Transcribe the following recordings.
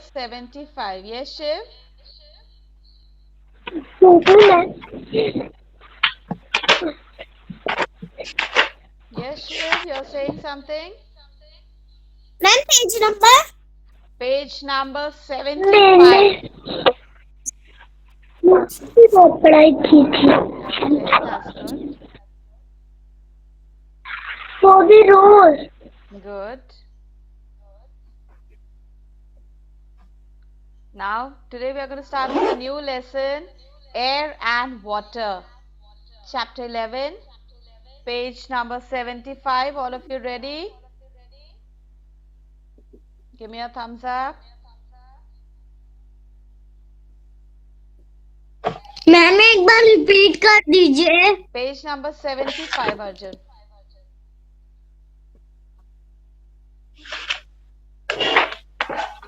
75. Yes, Shiv? Yes, Shiv, you're saying something? Ma'am page number Page number 75. बहुत पढ़ाई की थी Okay, that's good. वो भी रोज Good. Now, today we are going to start with a new lesson, Air and Water. Chapter 11, page number 75. All of you ready? Give me a thumbs up. Ma'am एक बार repeat कर दीजिए Page number 75, Arjun.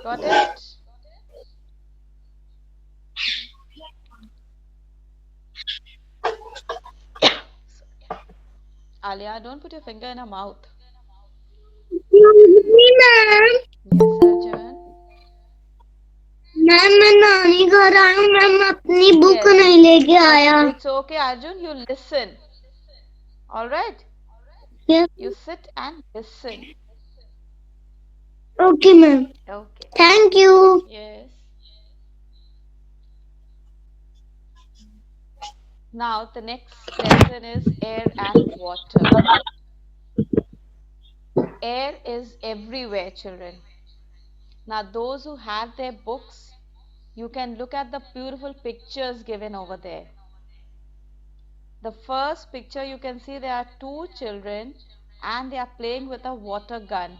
Got it? Alia, don't put your finger in her mouth. Ma'am Yes, Arjun. Ma'am मैं नानी घर आया हूँ ma'am अपनी book Yes. नहीं लेके आया It's okay, Arjun. You listen. All right? You sit and listen. Okay ma'am Okay. Thank you Yes. Now, the next lesson is air and water. Air is everywhere, children. Now, those who have their books, you can look at the beautiful pictures given over there. The first picture you can see there are two children and they are playing with a water gun.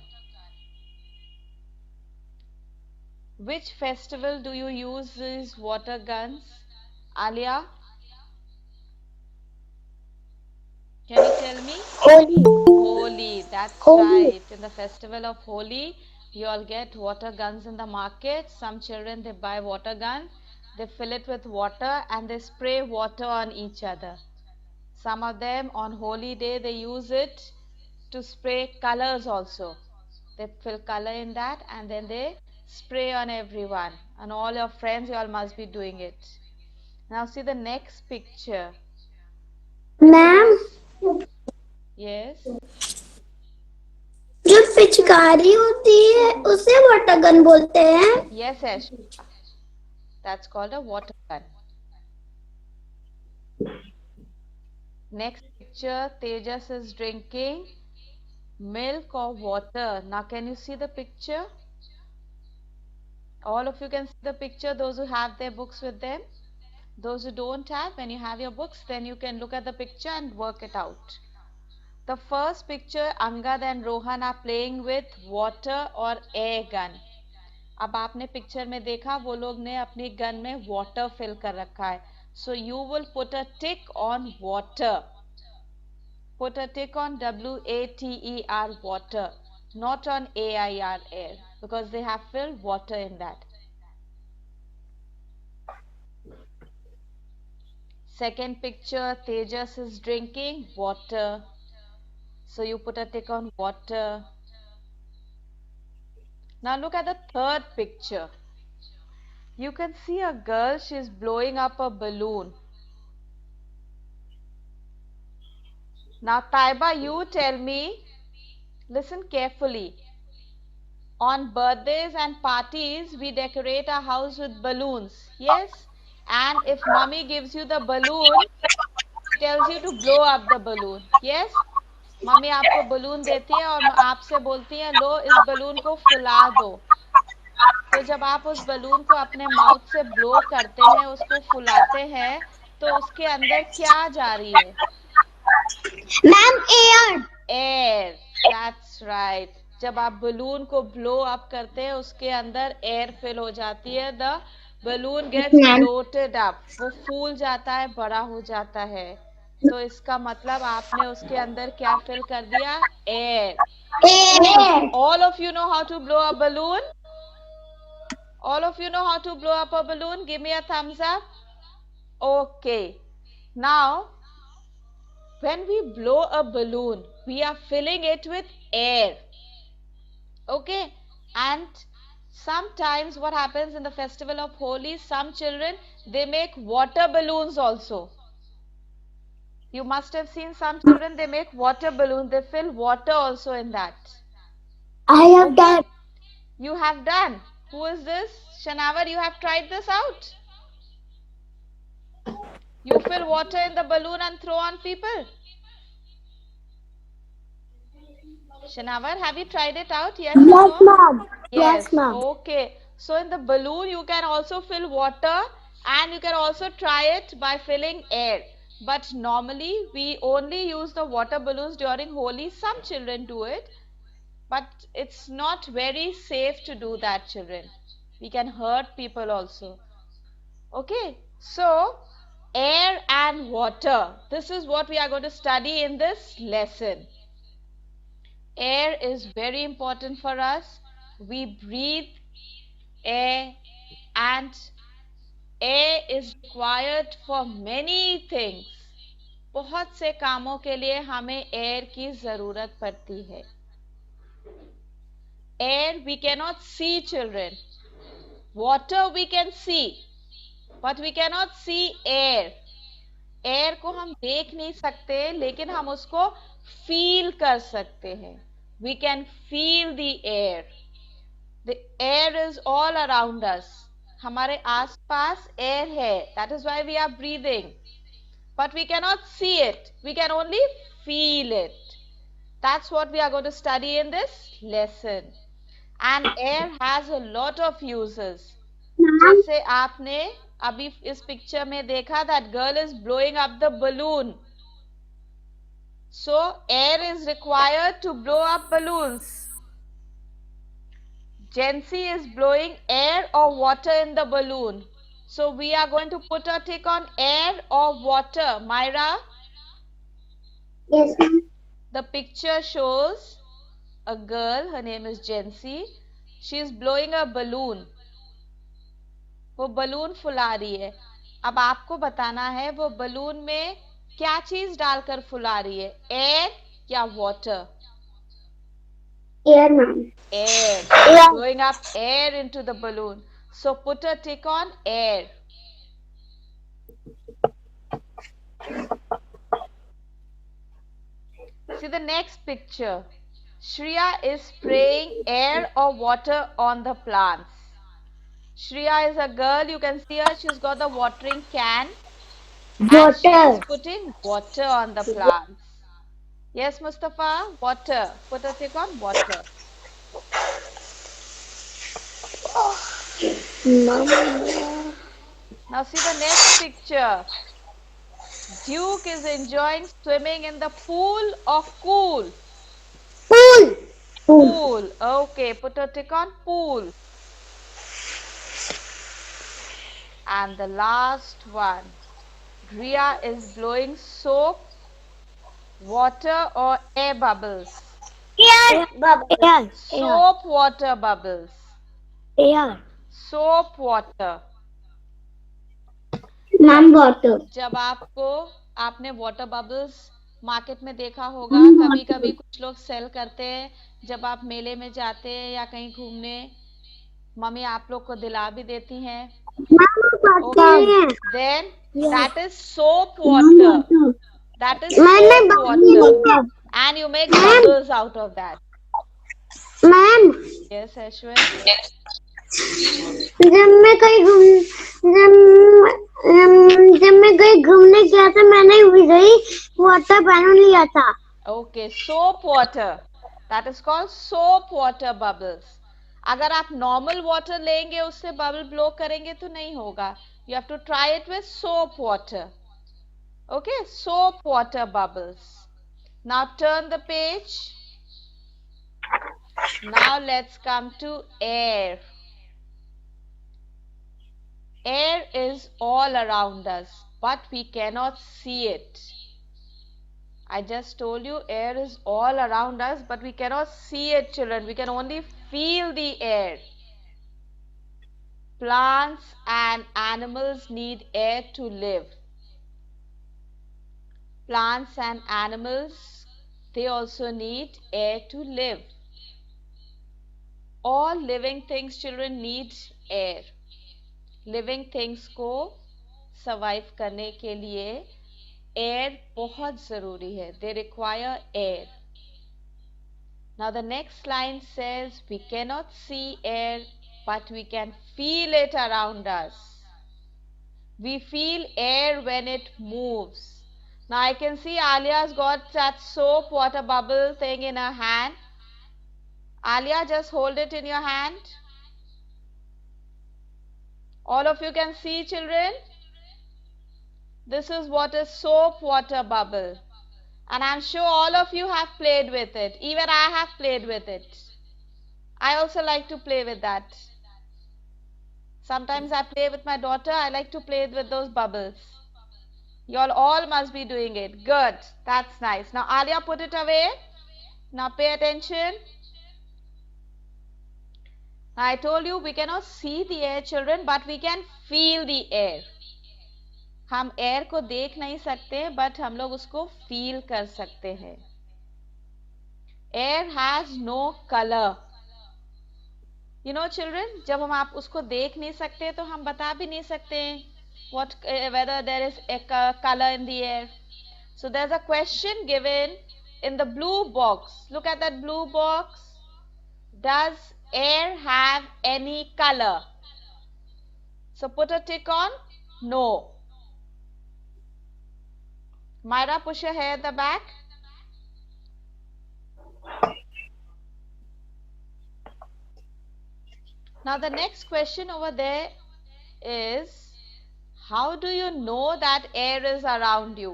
Which festival do you use these water guns? Alia, can you tell me? Holi Holi, that's Holi. right. In the festival of Holi, you all get water guns in the market. Some children they buy water gun, they fill it with water and they spray water on each other. Some of them on Holi day they use it to spray colors also. They fill color in that and then they spray on everyone. And all your friends, you all must be doing it. Now see the next picture. Ma'am Yes. जो पिचकारी होती है उसे water gun बोलते हैं Yes, Ash. That's called a water gun. Next picture, Tejas is drinking milk or water. Now, can you see the picture? All of you can see the picture, those who have their books with them. Those who don't have, when you have your books, then you can look at the picture and work it out. The first picture, Angad and Rohan are playing with water or air gun. अब आपने picture में देखा वो लोग ने अपनी gun में water fill कर रखा है. So you will put a tick on water. Put a tick on WATER, water, not on AIR, air, because they have filled water in that. Second picture, Tejas is drinking water. So you put a tick on water. Now look at the third picture. You can see a girl, she's blowing up a balloon. Now Taiba, you tell me, listen carefully. On birthdays and parties, we decorate our house with balloons. Yes? And if mommy gives you the balloon, she tells you to blow up the balloon. Yes? Mummy आपको balloon देती है और आपसे बोलती है लो इस balloon को फुला दो. तो जब आप उस बलून को अपने माउथ से ब्लो करते हैं, उसको फुलाते हैं, तो उसके अंदर क्या जा रही है? Ma'am air air. That's right. जब आप बलून को ब्लो अप करते हैं, उसके अंदर एयर फिल हो जाती है. The balloon gets ma'am bloated up. वो फूल जाता है, बड़ा हो जाता है. तो इसका मतलब आपने उसके अंदर क्या फिल कर दिया? Air. Air All of you know how to blow a balloon? All of you know how to blow up a balloon? Give me a thumbs up. Okay. Now, when we blow a balloon, we are filling it with air. Okay. And Sometimes what happens in the festival of Holi, some children, they make water balloons also. You must have seen some children, they make water balloons, they fill water also in that. I have done. You have done. Who is this? Shanavar, you have tried this out? You fill water in the balloon and throw on people? Shanavar, have you tried it out? Yes or Yes, no? ma'am. Yes. Yes, ma'am. Okay. So in the balloon, you can also fill water and you can also try it by filling air. But normally, we only use the water balloons during Holi. Some children do it. But it's not very safe to do that, children. We can hurt people also. Okay. So, air and water. This is what we are going to study in this lesson. Air is very important for us. We breathe air and air is required for many things. बहुत से कामों के लिए हमें air की जरूरत पड़ती है. Air we cannot see, children. Water we can see, but we cannot see air. Air को हम देख नहीं सकते, लेकिन हम उसको फील कर सकते हैं. We can feel the air. The air is all around us. हमारे आसपास air है. That is why we are breathing. But we cannot see it. We can only feel it. That's what we are going to study in this lesson. And air has a lot of uses. जैसे आपने अभी इस picture में देखा, that girl is blowing up the balloon. So air is required to blow up balloons. Jency is blowing air or water in the balloon. So we are going to put a tick on air or water. Myra? Yes, ma'am. The picture shows a girl, her name is Jency. She is blowing a balloon. वो balloon फुला रही है. अब आपको बताना है वो balloon में क्या चीज डालकर फुला रही है, एयर या water? Air, ma'am. Air. Air. Blowing up air into the balloon. So put a tick on air. See the next picture. Shreya is spraying air or water on the plants. Shreya is a girl, you can see her, she's got the watering can. And she is putting water on the plants. Yes, Mustafa, water. Put a tick on water. Now see the next picture. Duke is enjoying swimming in the pool or cool? Pool. Pool. Okay, put a tick on pool. And the last one. Riya is blowing soap, water or air bubbles? Air bubbles. Air. Soap water bubbles. Air. Soap water. Ma'am, water. जब आपने water bubbles market में देखा होगा, कभी कभी कुछ लोग cell करते हैं, जब आप मेले में जाते हैं या कहीं घूमने, मम्मी आप लोग को दिला भी देती हैं. Okay. Then that is soap water. That is soap water. And you make bubbles out of that. Ma'am. Yes, Ashwin. जब मैं कहीं घूमने गया था, मैंने वही वाटर बैलून लिया था. Okay, soap water. That is called soap water bubbles. अगर आप normal water लेंगे, उससे bubble blow करेंगे तो नहीं होगा. You have to try it with soap water. Okay, soap water bubbles. Now turn the page. Now let's come to air. Air is all around us, but we cannot see it. I just told you air is all around us, but we cannot see it, children. We can only feel the air. Plants and animals need air to live. Plants and animals, they also need air to live. All living things, children, need air. Living things को survive करने के लिए air बहुत ज़रूरी है. They require air. Now the next line says, we cannot see air, but we can feel it around us. We feel air when it moves. Now I can see Alia's got that soap water bubble thing in her hand. Alia, just hold it in your hand. All of you can see, children. This is what is soap water bubble. And I'm sure all of you have played with it. Even I have played with it. I also like to play with that. Sometimes I play with my daughter. I like to play with those bubbles. You all must be doing it. Good. That's nice. Now, Alia, put it away. Now, pay attention. I told you we cannot see the air, children, but we can feel the air. हम air को देख नहीं सकते, but हम लोग उसको feel कर सकते हैं. Air has no colour. You know children, जब हम आप उसको देख नहीं सकते तो हम बता भी नहीं सकते what whether there is a color in the air. So there's a question given in the blue box. Look at that blue box. Does air have any color? So put a tick on no. Myra, push your hair at the back. Now the next question over there is, how do you know that air is around you?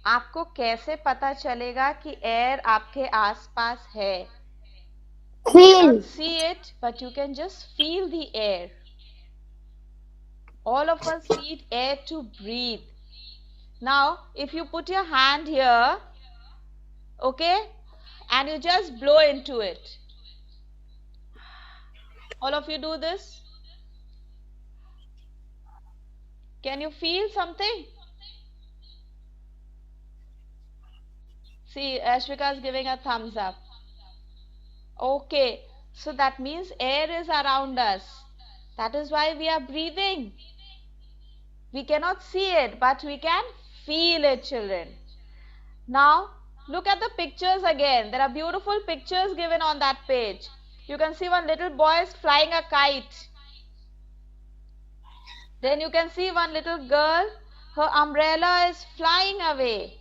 आपको कैसे पता चलेगा कि air आपके आसपास है? You can't see it, but you can just feel the air. All of us need air to breathe. Now, if you put your hand here, okay, and you just blow into it. All of you do this? Can you feel something? See, Ashvika is giving a thumbs up. Okay, so that means air is around us. That is why we are breathing. We cannot see it, but we can feel it, children. Now, look at the pictures again. There are beautiful pictures given on that page. You can see one little boy is flying a kite. Then you can see one little girl, her umbrella is flying away.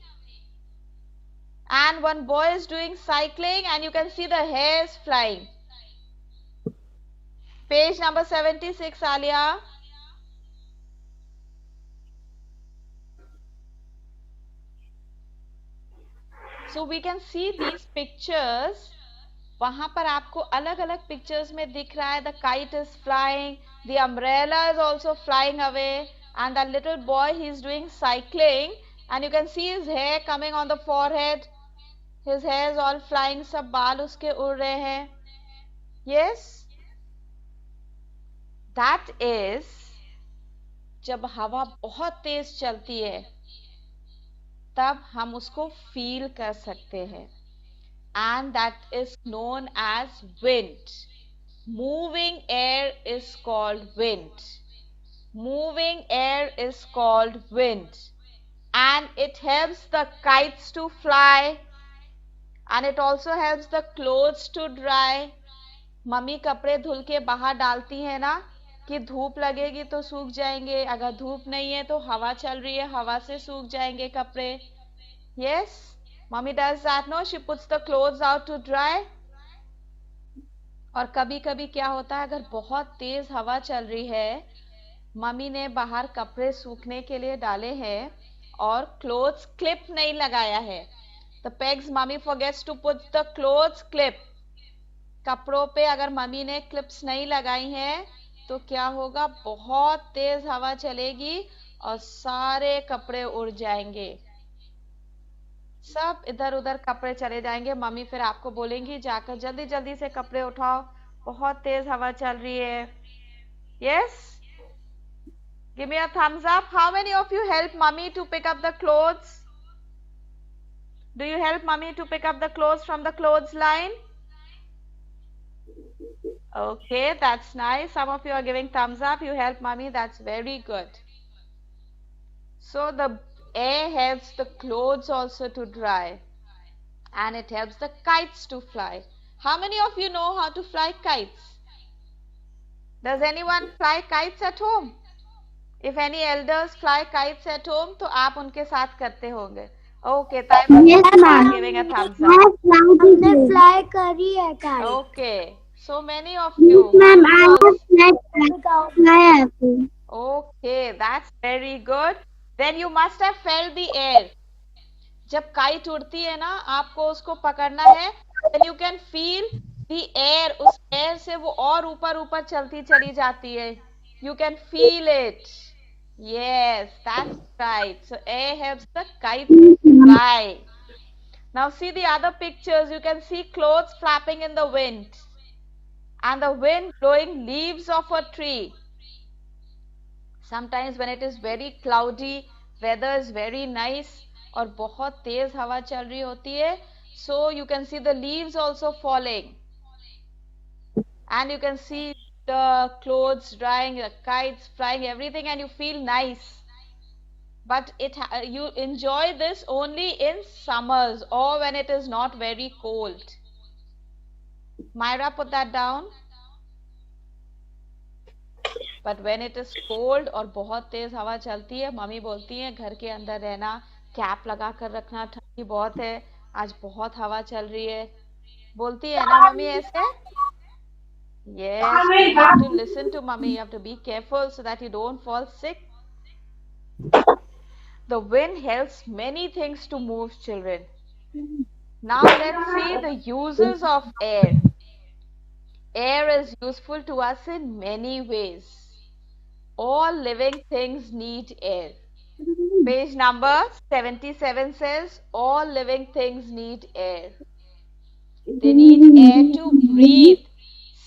And one boy is doing cycling and you can see the hairs flying. Page number 76, Alia. So we can see these pictures. वहां पर आपको अलग अलग pictures में दिख रहा है. The kite is flying, the umbrella is also flying away, and that little boy, he is doing cycling, and you can see his hair coming on the forehead. His hair is all flying, सब बाल उसके उड़ रहे हैं. Yes, that is जब हवा बहुत तेज चलती है तब हम उसको फील कर सकते हैं. And that is known as wind. Moving air is called wind. Moving air is called wind. And it helps the kites to fly. And it also helps the clothes to dry. Mummy कपड़े धुल के बाहर डालती है ना कि धूप लगेगी तो सूख जाएंगे. अगर धूप नहीं है तो हवा चल रही है, हवा से सूख जाएंगे कपड़े. Yes? Mommy does that, no? She puts the clothes out to dry. और कभी कभी क्या होता है, अगर बहुत तेज हवा चल रही है, मम्मी ने बाहर कपड़े सूखने के लिए डाले हैं और क्लोथ्स क्लिप नहीं लगाया है. The pegs mommy forgets to put the clothes clip. कपड़ों पे अगर मम्मी ने क्लिप्स नहीं लगाई हैं तो क्या होगा, बहुत तेज हवा चलेगी और सारे कपड़े उड़ जाएंगे, सब इधर उधर कपड़े चले जाएंगे. मम्मी फिर आपको बोलेंगी जाकर जल्दी जल्दी से कपड़े उठाओ, बहुत तेज हवा चल रही है. Yes? Give me a thumbs up. How many of you help mommy to pick up the clothes? Do you help mommy to pick up the clothes from the clothes line? Okay, that's nice. Some of you are giving thumbs up. You help mommy. That's very good. So the air helps the clothes also to dry, and it helps the kites to fly. How many of you know how to fly kites? Does anyone fly kites at home? If any elders fly kites at home, तो आप उनके साथ करते होंगे. Okay, Taiba Yes, is ma'am. giving a thumbs I up. have flied it. हमने fly करी है kite. Okay, so many of Yes, you. ma'am. Manvi I also. have fly apple. Okay, that's very good. Then you must have felt the air. जब kite उड़ती है ना, आपको उसको पकड़ना है. Then you can feel the air. उस air से वो और ऊपर ऊपर चलती चली जाती है. You can feel it. Yes, that's right. So air helps the kite fly. Now see the other pictures. You can see clothes flapping in the wind, and the wind blowing leaves of a tree. Sometimes when it is very cloudy, weather is very nice, और बहुत तेज हवा चल रही होती है, so you can see the leaves also falling, and you can see the clothes drying, the kites flying, everything, and you feel nice. But you enjoy this only in summers or when it is not very cold. Myra, put that down. But when it is cold और बहुत तेज हवा चलती है, mummy बोलती है घर के अंदर रहना, कैप लगा कर रखना, ठंडी बहुत है, आज बहुत हवा चल रही है. बोलती है ना मम्मी ऐसे? Yes, you have to listen to mommy. You have to be careful so that you don't fall sick. The wind helps many things to move, children. Now let's see the uses of air. Air is useful to us in many ways. All living things need air. Page number 77 says all living things need air. They need air to breathe.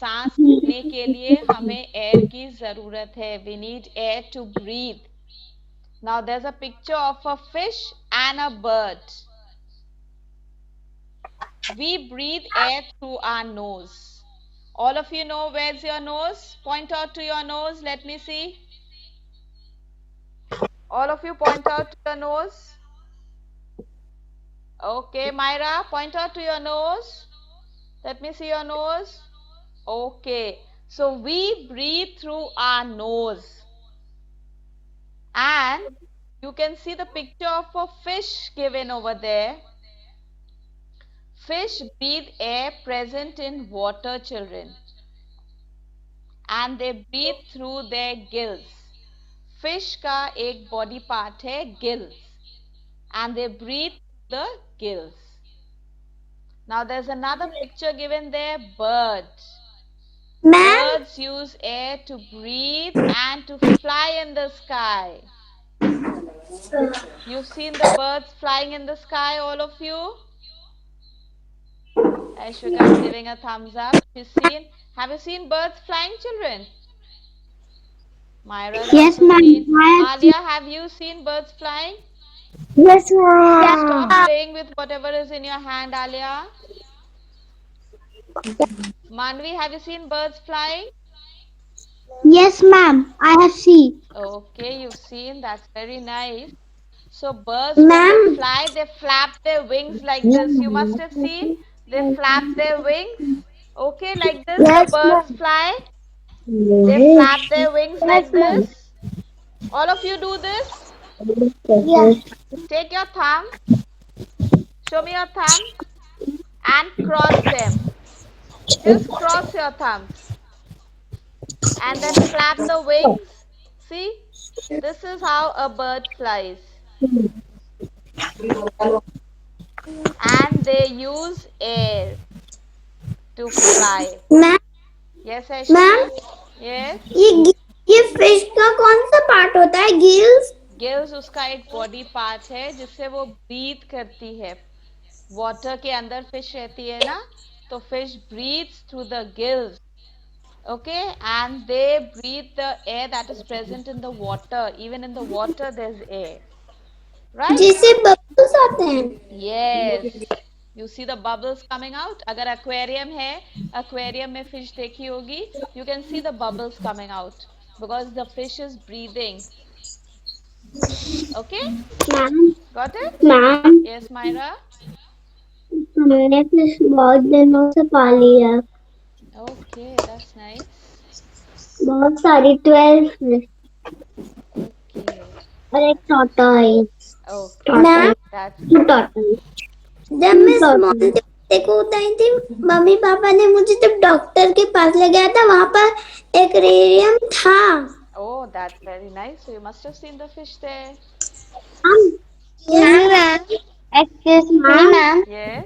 सांस लेने के लिए हमें air की जरूरत है. We need air to breathe. Now there's a picture of a fish and a bird. We breathe air through our nose. All of you know where's your nose? Point out to your nose. Let me see. All of you point out to your nose. Okay, Myra, point out to your nose. Let me see your nose. Okay, so we breathe through our nose. And you can see the picture of a fish given over there. Fish breathe air present in water, children. And they breathe through their gills. Fish का एक body part है gills. And they breathe through the gills. Now there's another picture given there, bird. Birds use air to breathe and to fly in the sky. You've seen the birds flying in the sky, all of you? Ashwika is giving a thumbs up. Have you seen birds flying, children? Myra has Yes, also ma'am. seen. Alia, have you seen birds flying? Yes, ma'am. Stop playing with whatever is in your hand, Alia. Manvi, have you seen birds flying? Yes, ma'am. I have seen. Okay, you've seen. That's very nice. So birds, when they fly, they flap their wings like this. You must have seen. They flap their wings. Okay, like this. The Yes, birds ma'am. fly. They flap their wings like this. All of you do this. Yes. Take your thumb. Show me your thumb. And cross them. Just cross your thumbs. And then flap the wings. See? This is how a bird flies. And they use air to fly. Ma'am Yes, Aishika? Yes. ये fish का कौन सा part होता है? Gills. Gills उसका एक body part है जिससे वो ब्रीथ करती है. वाटर के अंदर फिश रहती है ना, तो fish breathes through the gills. Okay, and they breathe the air that is present in the water. Even in the water there's air. Right? जिससे बबल्स आते हैं. Yes. You see the bubbles coming out. अगर aquarium है, aquarium में fish देखी होगी, you can see the bubbles coming out because the fish is breathing. Okay, ma'am got it? Ma'am Yes, Myra. हमने fish बहुत दिनों से पाली है, Okay, that's nice. बहुत सारी 12 फिश Okay, और एक tortoise. okay, ma'am that's too good. Tortoise. जब मैं स्मॉल थी देखो उठाई थी, मम्मी पापा ने मुझे जब डॉक्टर के पास ले गया था, वहाँ पर एक्वेरियम था। Oh, that's very nice. So you must have seen the fish there. Ma'am excuse me ma'am, Yes.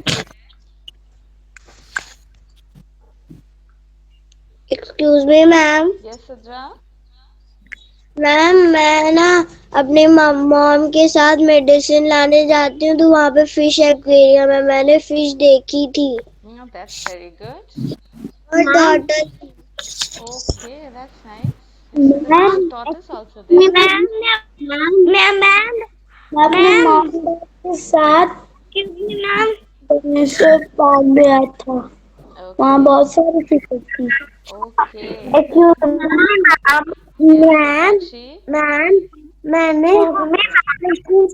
Excuse me ma'am, Yes, Sidra. Ma'am मैं ना अपने मॉम के साथ मेडिसिन लाने जाती हूँ, तो वहाँ पे फिश एक्वेरियम है, मैंने फिश देखी थी। Oh, that's very good. और daughter Okay, that's nice. You see, there was a tortoise also there. Ma'am ma'am ma'am अपने मॉम के साथ मैम पार्क में आया था, वहाँ Okay. बहुत सारी फिशेस थी। Okay. Ma'am Satakshi. मैम मैंने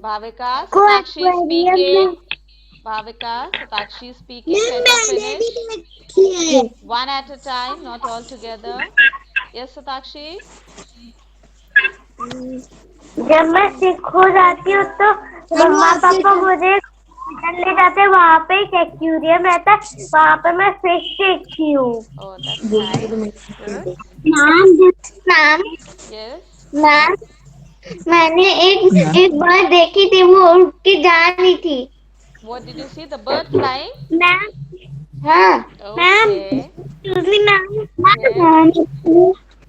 Bhavika. को Satakshi is एक्वेरियम speaking. में Bhavika. Satakshi is speaking. Let her finish. देखी है। One at a time, not all together. Yes, Satakshi. जब मैं सिक हो जाती हूँ तो मम्मा पापा मुझे ले जाते हैं, वहाँ पे एक एक्वेरियम रहता है, वहाँ पे मैं फिश देखती हूँ। Oh, that's nice. Good. Ma'am ma'am Yes. Ma'am मैंने एक बार देखी थी, वो उड़ के जा रही थी। What did you see? The bird flying? Ma'am हाँ ma'am Okay. Ma'am Yes.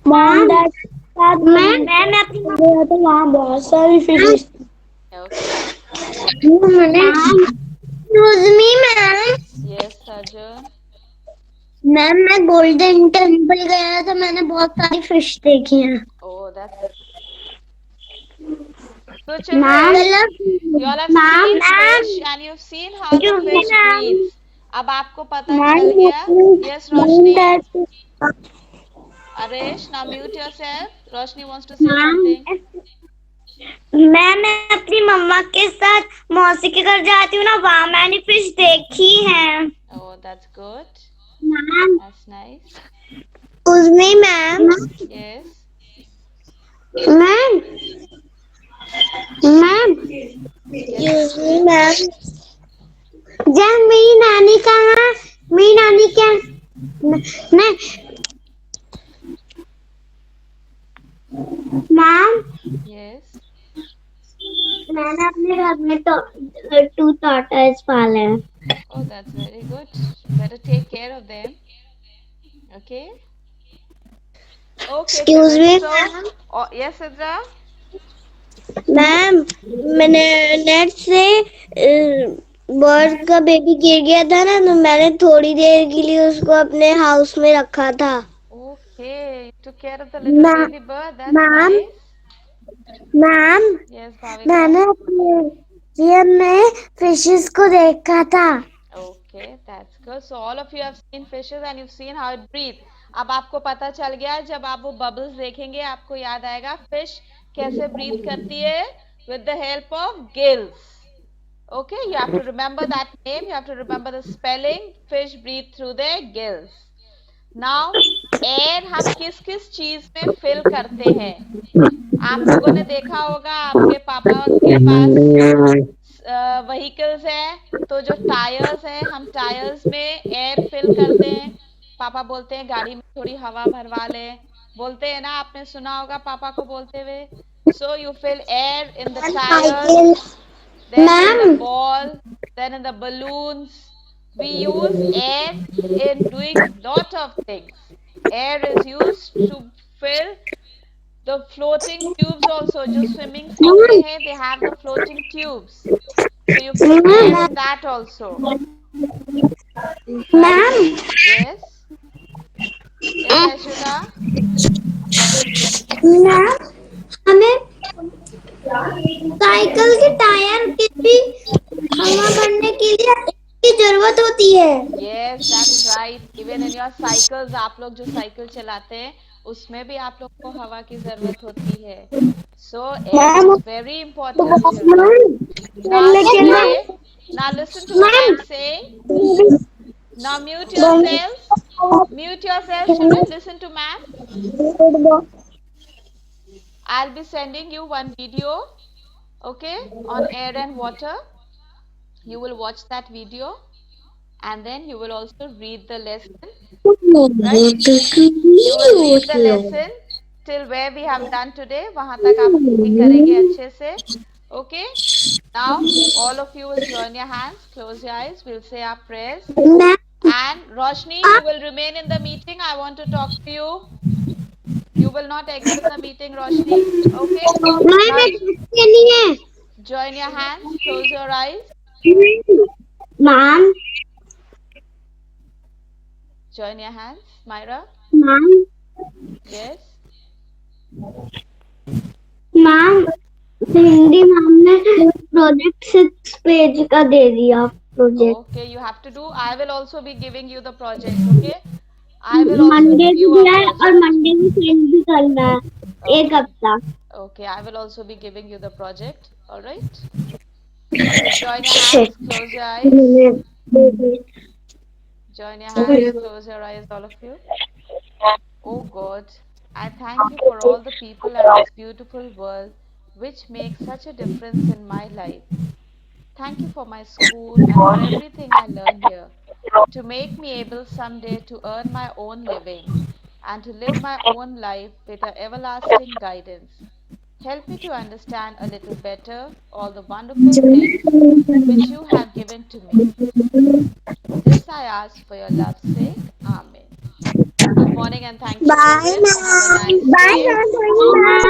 Mom dad साथ मैं अपनी गया तो वहाँ बहुत सारी फिशेस Okay. मैंने मैम Yes, Arjun. मैम मैं गोल्डन टेम्पल गया था, मैंने बहुत सारी फिश देखी हैं। Oh, that's so children. You all have seen fish and you've seen how the fish breathes. अब आपको पता चल गया. Yes, Roshni. Arish, now mute yourself. Roshni wants to say something. मैं अपनी मम्मा के साथ मौसी के घर जाती हूँ ना, वहाँ मैंने फिश देखी है। Oh, that's good. Ma'am That's nice. उसमें ma'am Yes. Ma'am ma'am Yes, children. Ma'am जब मेरी नानी क्या मैं मैम Yes. मैंने अपने घर में 2 टॉर्टोइस पाले हैं। Oh, that's very good. Better take care of them. Okay. Okay. Excuse me, So, ma'am. oh, yes, Sidra. Ma'am मैंने नेट से बर्ड का बेबी गिर गया था ना, तो मैंने थोड़ी देर के लिए उसको अपने हाउस में रखा था। Okay, you took care of the little baby bird. That's Ma'am. nice. Ma'am Yes, Bhavika. मैंने एक्वेरियम में फिशेस को देखा था। Okay, that's good. So all of you have seen fishes and you've seen how it breathes. अब आपको पता चल गया, जब आप वो bubbles देखेंगे आपको याद आएगा fish कैसे breathe करती है, with the help of gills. Okay, you have to remember that name. You have to remember the spelling. Fish breathe through their gills. Now, air हम किस किस चीज में fill करते हैं? आप लोगों ने देखा होगा आपके पापा के पास व्हीकल्स है, तो जो टायर्स है, हम टायर्स में एयर फिल करते हैं. पापा बोलते हैं गाड़ी में थोड़ी हवा भरवा ले, बोलते हैं ना, आपने सुना होगा पापा को बोलते हुए. So you fill air in the tyres, then in the ball, then in the balloons. We use air in doing lot of things. Air is used to fill the floating tubes also. जो swimming सीखते हैं, they have the floating tubes. So you fill air in that also. Ma'am Yes. Yes, Aishita. Ma'am हमें cycle के tyre की भी हवा भरने के लिए इसकी जरूरत Yes, that's right. Even in your cycles, आप लोग जो साइकिल चलाते हैं, उसमें भी आप लोग को हवा की जरूरत होती है. So air ma'am is very important, children. Now लेकिन stay. Now listen to what I'm saying. Now mute yourselves. Mute yourselves, children. Listen to ma'am. I'll be sending you one video, okay, on air and water. You will watch that video and then you will also read the lesson, right? You will read the lesson till where we have done today. वहां तक आप reading करेंगे अच्छे से, okay? Now all of you will join your hands, close your eyes. We'll say our prayers. And Roshni, you will remain in the meeting. I want to talk to you. You will not exit the meeting, Roshni. Okay? Now join your hands, close your eyes. Ma'am Join your hands, Myra. Ma'am Yes. Ma'am Hindi ma'am ने project 6 page का दे दिया project Okay, you have to do. I will also be giving you the project, okay? I will also Monday give को you a दिया है और project. Monday को send भी करना है एक हफ्ता Okay, I will also be giving you the project. All right? So join your hands, close your eyes. Join your hands, close your eyes, all of you. Oh God, I thank you for all the people and this beautiful world which makes such a difference in my life. Thank you for my school and for everything I learn here to make me able someday to earn my own living and to live my own life with a everlasting guidance. Help me to understand a little better all the wonderful things which you have given to me. This I ask for your love's sake. Amen. Good morning and thank you, bye children. Have a nice bye day.